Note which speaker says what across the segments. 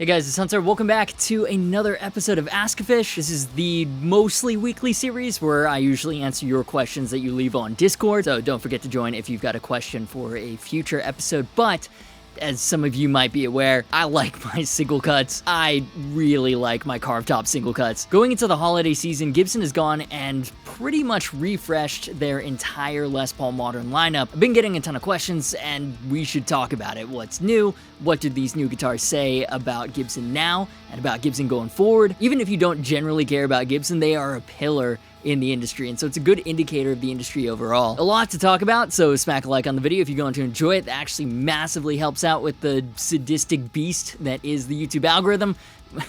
Speaker 1: Hey guys, it's Hunter. Welcome back to another episode of Ask a Fish. This is the mostly weekly series where I usually answer your questions that you leave on Discord. So don't forget to join if you've got a question for a future episode. But as some of you might be aware, I like my single cuts. I really like my carved top single cuts. Going into the holiday season, Gibson has gone and pretty much refreshed their entire Les Paul Modern lineup. I've been getting a ton of questions and we should talk about it. What's new? What did these new guitars say about Gibson now and about Gibson going forward? Even if you don't generally care about Gibson, they are a pillar in the industry, and so it's a good indicator of the industry overall. A lot to talk about, so smack a like on the video if you're going to enjoy it. That actually massively helps out with the sadistic beast that is the YouTube algorithm,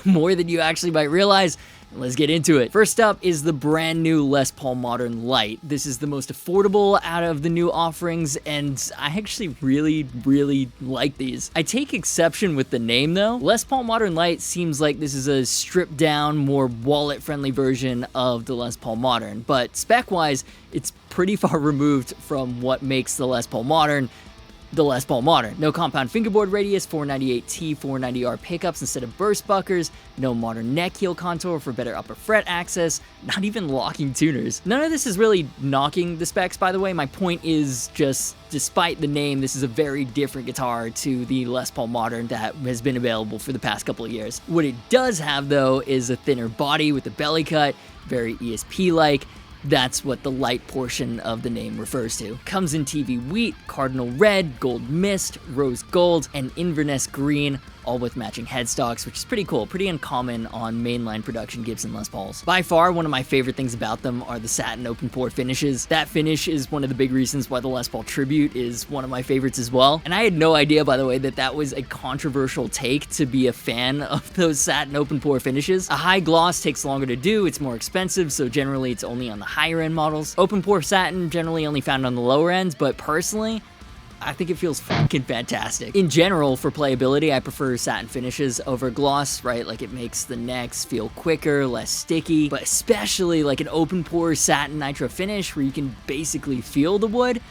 Speaker 1: more than you actually might realize. Let's get into it. First up is the brand new Les Paul Modern Lite. This is the most affordable out of the new offerings, and I actually really like these. I take exception with the name though. Les Paul Modern Lite seems like this is a stripped down, more wallet-friendly version of the Les Paul Modern, but spec-wise, it's pretty far removed from what makes the Les Paul Modern the Les Paul Modern. No compound fingerboard radius, 498T, 490R pickups instead of burst buckers, no modern neck heel contour for better upper fret access, not even locking tuners. None of this is really knocking the specs, by the way. My point is just, despite the name, this is a very different guitar to the Les Paul Modern that has been available for the past couple of years. What it does have, though, is a thinner body with a belly cut, very ESP-like. That's what the light portion of the name refers to. Comes in TV wheat, cardinal red, gold mist, rose gold, and Inverness green, all with matching headstocks, which is pretty cool, pretty uncommon on mainline production Gibson Les Pauls. By far, one of my favorite things about them are the satin open pore finishes. That finish is one of the big reasons why the Les Paul Tribute is one of my favorites as well. And I had no idea, by the way, that that was a controversial take to be a fan of those satin open pore finishes. A high gloss takes longer to do, it's more expensive, so generally it's only on the higher end models. Open pore satin generally only found on the lower ends, but personally, I think it feels fucking fantastic. In general, for playability, I prefer satin finishes over gloss, right? Like, it makes the necks feel quicker, less sticky, but especially like an open pore satin nitro finish where you can basically feel the wood.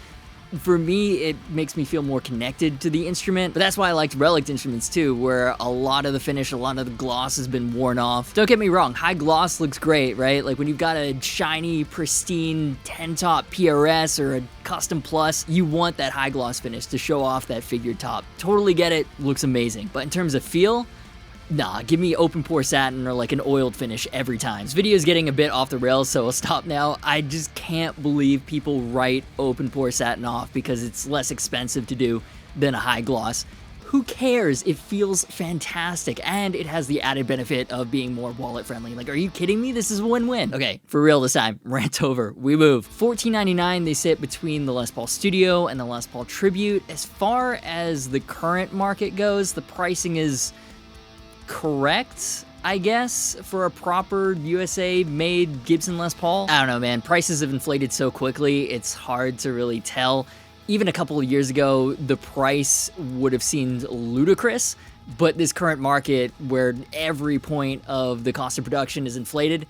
Speaker 1: For me, it makes me feel more connected to the instrument, but that's why I liked relic instruments too, where a lot of the finish, a lot of the gloss has been worn off. Don't get me wrong, high gloss looks great, right? Like when you've got a shiny, pristine 10-top PRS or a Custom Plus, you want that high gloss finish to show off that figured top. Totally get it, looks amazing. But in terms of feel, nah, give me open pore satin or like an oiled finish every time. This video is getting a bit off the rails, so I'll stop now. I just can't believe people write open pore satin off because it's less expensive to do than a high gloss. Who cares? It feels fantastic, and it has the added benefit of being more wallet friendly. Like, are you kidding me? This is a win-win. Okay, for real this time, rant over, we move. $14.99, they sit between the Les Paul Studio and the Les Paul Tribute. As far as the current market goes, the pricing is correct, I guess, for a proper USA-made Gibson Les Paul. I don't know, man. Prices have inflated so quickly, it's hard to really tell. Even a couple of years ago, the price would have seemed ludicrous, but this current market, where every point of the cost of production is inflated,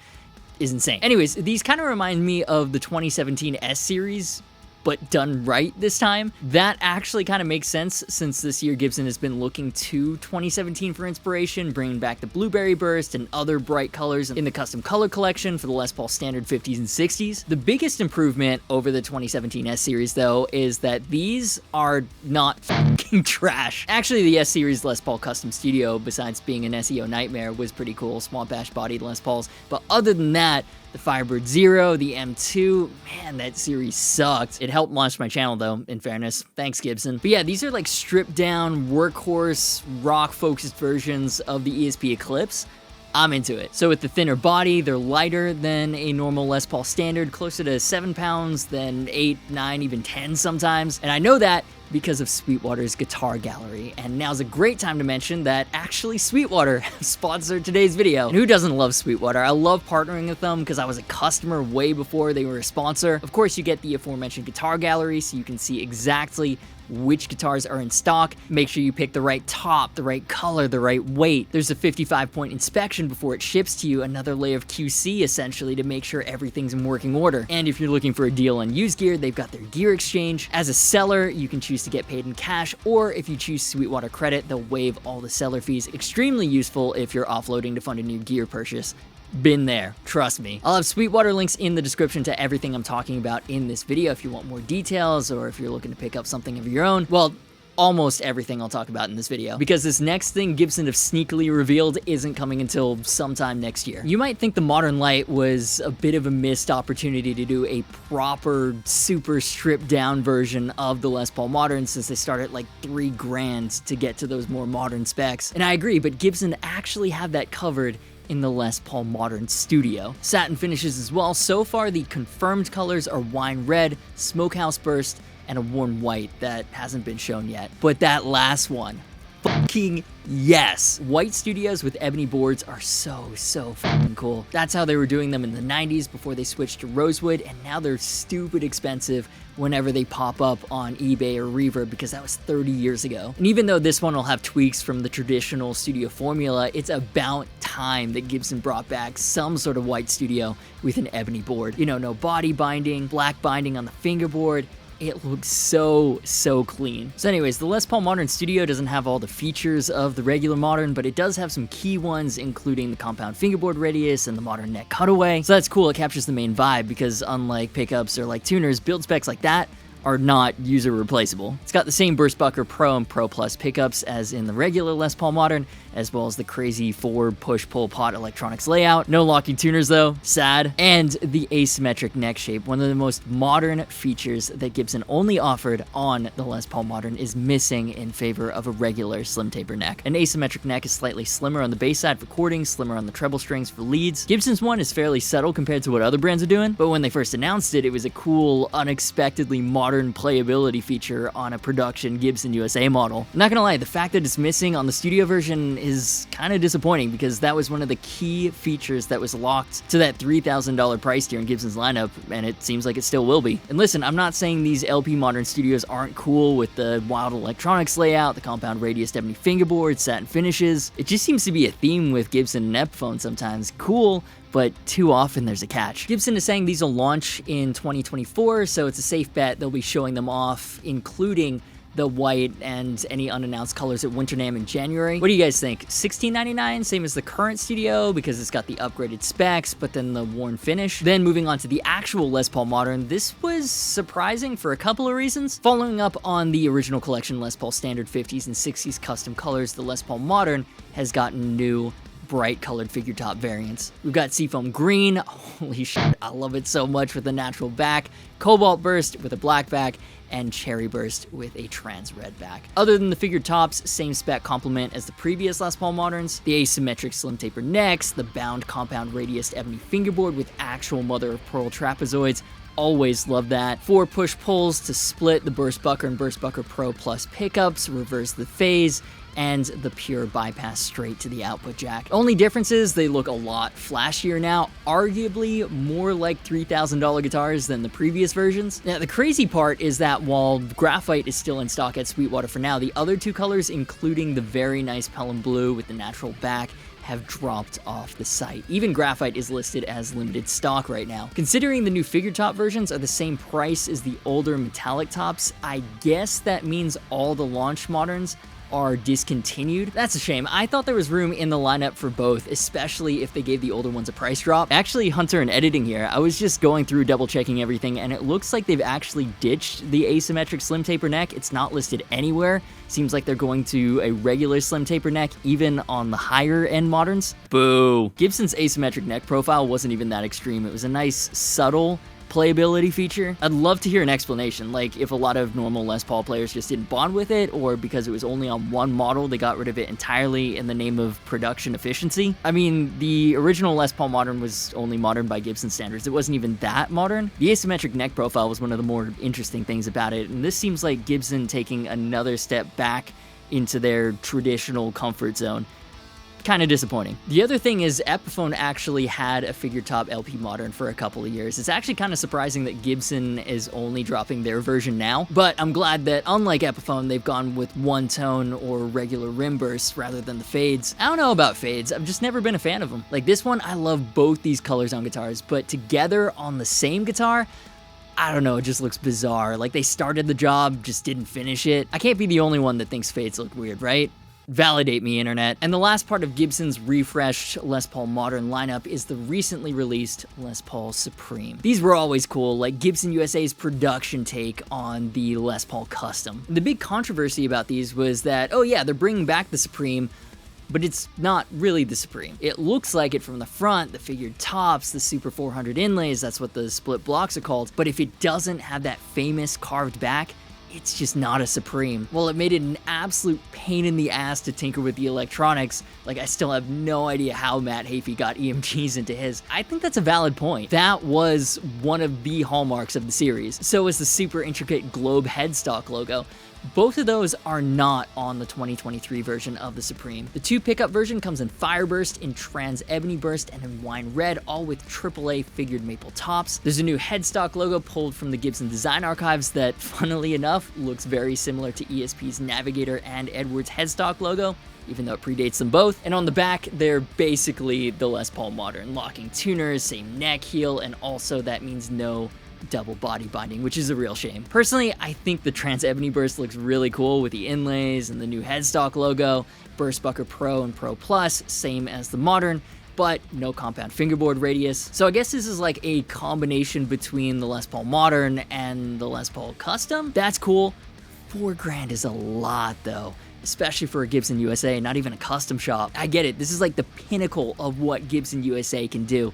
Speaker 1: is insane. Anyways, these kind of remind me of the 2017 S Series, but done right this time. That actually kind of makes sense since this year Gibson has been looking to 2017 for inspiration, bringing back the Blueberry Burst and other bright colors in the custom color collection for the Les Paul standard 50s and 60s. The biggest improvement over the 2017 S Series though is that these are not fucking trash. Actually, the S Series Les Paul Custom Studio, besides being an SEO nightmare, was pretty cool, small bash bodied Les Pauls, but other than that, the Firebird Zero, the M2, man, that series sucked. It helped launch my channel though, in fairness. Thanks, Gibson. But yeah, these are like stripped down, workhorse, rock-focused versions of the ESP Eclipse. I'm into it. So with the thinner body, they're lighter than a normal Les Paul standard, closer to 7 pounds than 8, 9, even 10 sometimes. And I know that because of Sweetwater's Guitar Gallery. And now's a great time to mention that actually Sweetwater sponsored today's video. And who doesn't love Sweetwater? I love partnering with them because I was a customer way before they were a sponsor. Of course, you get the aforementioned Guitar Gallery so you can see exactly which guitars are in stock. Make sure you pick the right top, the right color, the right weight. There's a 55-point inspection before it ships to you, another layer of QC essentially to make sure everything's in working order. And if you're looking for a deal on used gear, they've got their gear exchange. As a seller, you can choose choose to get paid in cash, or if you choose Sweetwater credit, they'll waive all the seller fees. Extremely useful if you're offloading to fund a new gear purchase. Been there, trust me. I'll have Sweetwater links in the description to everything I'm talking about in this video if you want more details, or if you're looking to pick up something of your own. Well, almost everything I'll talk about in this video, because this next thing Gibson have sneakily revealed isn't coming until sometime next year. You might think the Modern Lite was a bit of a missed opportunity to do a proper, super stripped down version of the Les Paul Modern, since they start at like $3,000 to get to those more modern specs. And I agree, but Gibson actually have that covered in the Les Paul Modern Studio. Satin finishes as well. So far, the confirmed colors are wine red, smokehouse burst, and a worn white that hasn't been shown yet. But that last one, fucking yes! White studios with ebony boards are so fucking cool. That's how they were doing them in the 90s before they switched to rosewood, and now they're stupid expensive whenever they pop up on eBay or Reverb, because that was 30 years ago. And even though this one will have tweaks from the traditional studio formula, it's about time that Gibson brought back some sort of white studio with an ebony board. You know, no body binding, black binding on the fingerboard. It looks so clean. So anyways, the Les Paul Modern Studio doesn't have all the features of the regular Modern, but it does have some key ones, including the compound fingerboard radius and the Modern neck cutaway. So that's cool, it captures the main vibe, because unlike pickups or like tuners, build specs like that are not user replaceable. It's got the same Burstbucker Pro and Pro Plus pickups as in the regular Les Paul Modern, as well as the crazy 4 push-pull pot electronics layout. No locking tuners though, sad. And the asymmetric neck shape, one of the most modern features that Gibson only offered on the Les Paul Modern, is missing in favor of a regular slim taper neck. An asymmetric neck is slightly slimmer on the bass side for chording, slimmer on the treble strings for leads. Gibson's one is fairly subtle compared to what other brands are doing, but when they first announced it, it was a cool, unexpectedly modern playability feature on a production Gibson USA model. I'm not gonna lie, the fact that it's missing on the studio version is kind of disappointing, because that was one of the key features that was locked to that $3,000 price tier in Gibson's lineup, and it seems like it still will be. And listen, I'm not saying these LP Modern Studios aren't cool with the wild electronics layout, the compound radius ebony fingerboard, satin finishes. It just seems to be a theme with Gibson and Epiphone sometimes. Cool, but too often there's a catch. Gibson is saying these will launch in 2024, so it's a safe bet they'll be showing them off, including the white and any unannounced colors at Winter NAMM in January. What do you guys think? $16.99, same as the current studio, because it's got the upgraded specs, but then the worn finish. Then moving on to the actual Les Paul Modern, this was surprising for a couple of reasons. Following up on the original collection Les Paul Standard 50s and 60s custom colors, the Les Paul Modern has gotten new bright colored figure top variants. We've got Seafoam Green, holy shit, I love it so much, with a natural back, Cobalt Burst with a black back, and Cherry Burst with a trans red back. Other than the figured tops, same spec complement as the previous Les Paul Moderns, the asymmetric slim taper necks, the bound compound radius ebony fingerboard with actual mother of pearl trapezoids. Always love that. 4 push-pulls to split the Burstbucker and Burstbucker Pro Plus pickups, reverse the phase, and the pure bypass straight to the output jack. Only difference is they look a lot flashier now, arguably more like $3,000 guitars than the previous versions. Now, the crazy part is that while graphite is still in stock at Sweetwater for now, the other 2 colors, including the very nice Pelham Blue with the natural back, have dropped off the site. Even graphite is listed as limited stock right now. Considering the new figure top versions are the same price as the older metallic tops, I guess that means all the launch Moderns are discontinued. That's a shame. I thought there was room in the lineup for both, especially if they gave the older ones a price drop. Actually, Hunter and editing here, I was just going through double checking everything, and it looks like they've actually ditched the asymmetric slim taper neck. It's not listed anywhere. Seems like they're going to a regular slim taper neck, even on the higher end Moderns. Boo. Gibson's asymmetric neck profile wasn't even that extreme. It was a nice, subtle playability feature. I'd love to hear an explanation, like if a lot of normal Les Paul players just didn't bond with it, or because it was only on one model they got rid of it entirely in the name of production efficiency. I mean, the original Les Paul Modern was only modern by Gibson standards. It wasn't even that modern. The asymmetric neck profile was one of the more interesting things about it, and this seems like Gibson taking another step back into their traditional comfort zone. Kind of disappointing. The other thing is Epiphone actually had a figure top LP Modern for a couple of years. It's actually kind of surprising that Gibson is only dropping their version now, but I'm glad that unlike Epiphone, they've gone with one tone or regular rim bursts rather than the fades. I don't know about fades. I've just never been a fan of them. Like this one, I love both these colors on guitars, but together on the same guitar, I don't know, it just looks bizarre. Like they started the job, just didn't finish it. I can't be the only one that thinks fades look weird, right? Validate me, internet. And the last part of Gibson's refreshed Les Paul Modern lineup is the recently released Les Paul Supreme. These were always cool, like Gibson USA's production take on the Les Paul Custom. The big controversy about these was that, oh yeah, they're bringing back the Supreme, but it's not really the Supreme. It looks like it from the front, the figured tops, the Super 400 inlays, that's what the split blocks are called, but if it doesn't have that famous carved back, it's just not a Supreme. Well, it made it an absolute pain in the ass to tinker with the electronics. Like, I still have no idea how Matt Hafey got EMGs into his. I think that's a valid point. That was one of the hallmarks of the series. So is the super intricate globe headstock logo. Both of those are not on the 2023 version of the Supreme. The 2 pickup version comes in Fireburst, in Trans Ebony Burst, and in Wine Red, all with AAA figured maple tops. There's a new headstock logo pulled from the Gibson Design Archives that, funnily enough, looks very similar to ESP's Navigator and Edwards headstock logo, even though it predates them both. And on the back, they're basically the Les Paul Modern. Locking tuners, same neck heel, and also that means no double body binding, which is a real shame. Personally, I think the Trans Ebony Burst looks really cool with the inlays and the new headstock logo. Burstbucker Pro and Pro Plus, same as the Modern, but no compound fingerboard radius. So I guess this is like a combination between the Les Paul Modern and the Les Paul Custom. That's cool. $4,000 is a lot though, especially for a Gibson USA, not even a custom shop. I get it, this is like the pinnacle of what Gibson USA can do.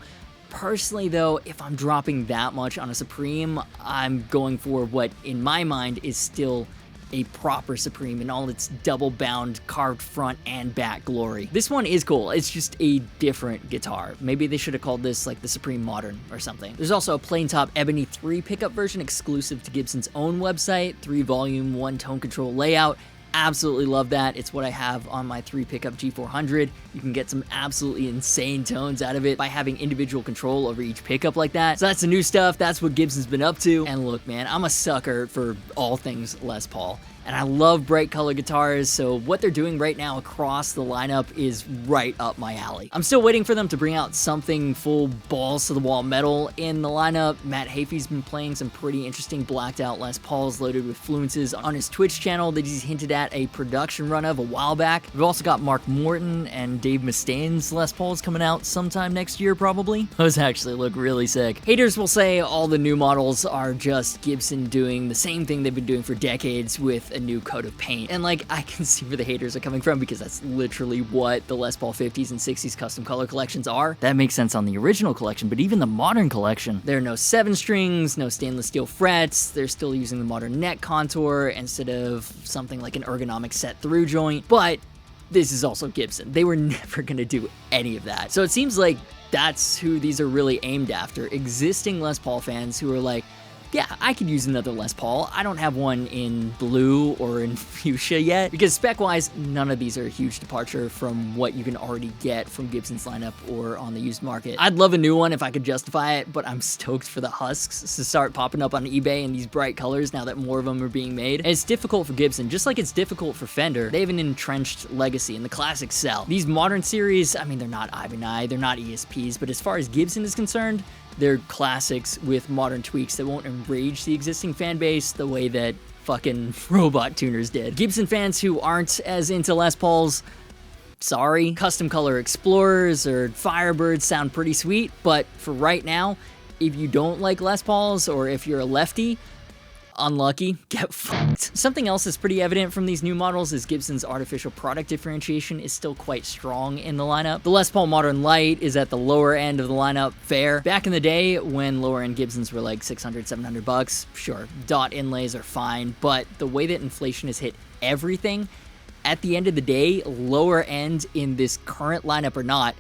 Speaker 1: Personally though, if I'm dropping that much on a Supreme, I'm going for what in my mind is still a proper Supreme in all its double bound carved front and back glory. This one is cool, it's just a different guitar. Maybe they should have called this like the Supreme Modern or something. There's also a plain top Ebony 3 pickup version exclusive to Gibson's own website, 3 volume, 1 tone control layout. Absolutely love that. It's what I have on my 3 pickup G400. You can get some absolutely insane tones out of it by having individual control over each pickup like that. So that's the new stuff. That's what Gibson's been up to. And look, man, I'm a sucker for all things Les Paul. And I love bright color guitars, so what they're doing right now across the lineup is right up my alley. I'm still waiting for them to bring out something full balls to the wall metal in the lineup. Matt Hafey's been playing some pretty interesting blacked out Les Pauls loaded with fluences on his Twitch channel that he's hinted at a production run of a while back. We've also got Mark Morton and Dave Mustaine's Les Pauls coming out sometime next year probably. Those actually look really sick. Haters will say all the new models are just Gibson doing the same thing they've been doing for decades with a new coat of paint. And like, I can see where the haters are coming from because that's literally what the Les Paul 50s and 60s custom color collections are. That makes sense on the original collection, but even the modern collection, there are no 7 strings, no stainless steel frets, they're still using the modern neck contour instead of something like an ergonomic set through joint, but this is also Gibson. They were never gonna do any of that. So it seems like that's who these are really aimed after, existing Les Paul fans who are like, yeah, I could use another Les Paul. I don't have one in blue or in fuchsia yet, because spec-wise, none of these are a huge departure from what you can already get from Gibson's lineup or on the used market. I'd love a new one if I could justify it, but I'm stoked for the husks to start popping up on eBay in these bright colors now that more of them are being made. And it's difficult for Gibson, just like it's difficult for Fender. They have an entrenched legacy, and the classics sell. These modern series, I mean, they're not Ibanez, they're not ESPs, but as far as Gibson is concerned, they're classics with modern tweaks that won't enrage the existing fan base the way that fucking robot tuners did. Gibson fans who aren't as into Les Pauls, sorry. Custom color Explorers or Firebirds sound pretty sweet, but for right now, if you don't like Les Pauls or if you're a lefty, unlucky, get fucked. Something else that's pretty evident from these new models is Gibson's artificial product differentiation is still quite strong in the lineup. The Les Paul Modern Lite is at the lower end of the lineup, fair. Back in the day when lower end Gibsons were like $600, $700, sure, dot inlays are fine, but the way that inflation has hit everything, at the end of the day, lower end in this current lineup or not,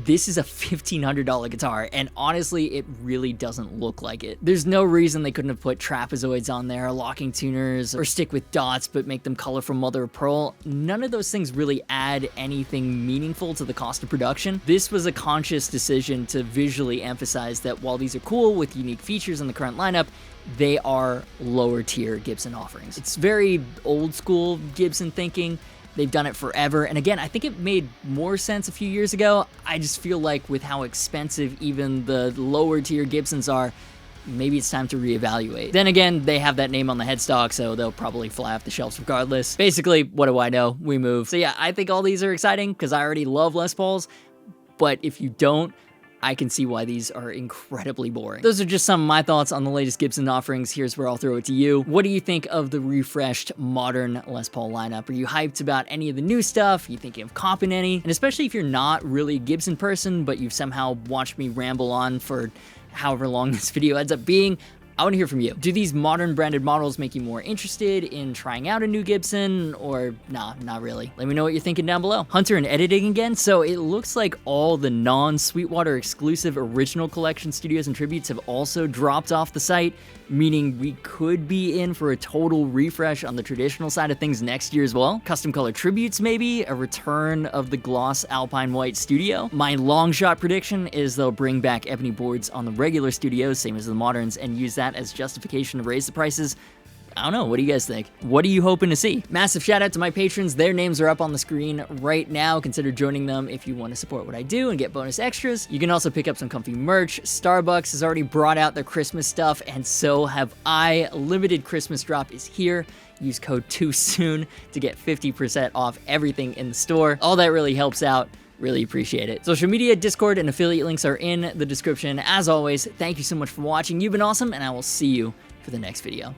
Speaker 1: this is a $1,500 guitar, and honestly, it really doesn't look like it. There's no reason they couldn't have put trapezoids on there, locking tuners, or stick with dots but make them color from mother of pearl. None of those things really add anything meaningful to the cost of production. This was a conscious decision to visually emphasize that while these are cool with unique features in the current lineup, they are lower tier Gibson offerings. It's very old school Gibson thinking. They've done it forever, and again, I think it made more sense a few years ago. I just feel like with how expensive even the lower tier Gibsons are, maybe it's time to reevaluate. Then again, they have that name on the headstock, so they'll probably fly off the shelves regardless. Basically, what do I know? We move. So yeah, I think all these are exciting because I already love Les Pauls, but if you don't, I can see why these are incredibly boring. Those are just some of my thoughts on the latest Gibson offerings. Here's where I'll throw it to you. What do you think of the refreshed modern Les Paul lineup? Are you hyped about any of the new stuff? Are you thinking of copping any? And especially if you're not really a Gibson person, but you've somehow watched me ramble on for however long this video ends up being, I want to hear from you. Do these modern branded models make you more interested in trying out a new Gibson, or nah, not really? Let me know what you're thinking down below. Hunter and editing again. So it looks like all the non-Sweetwater exclusive original collection studios and tributes have also dropped off the site, meaning we could be in for a total refresh on the traditional side of things next year as well. Custom color tributes maybe, a return of the gloss Alpine White Studio. My long shot prediction is they'll bring back ebony boards on the regular studios, same as the moderns, and use that as justification to raise the prices. I don't know, what do you guys think? What are you hoping to see? Massive shout out to my patrons. Their names are up on the screen right now. Consider joining them if you want to support what I do and get bonus extras. You can also pick up some comfy merch. Starbucks has already brought out their Christmas stuff, and so have I. Limited Christmas drop is here. Use code TOOSOON to get 50% off everything in the store. All that really helps out. Really appreciate it. Social media, Discord, and affiliate links are in the description. As always, thank you so much for watching. You've been awesome, and I will see you for the next video.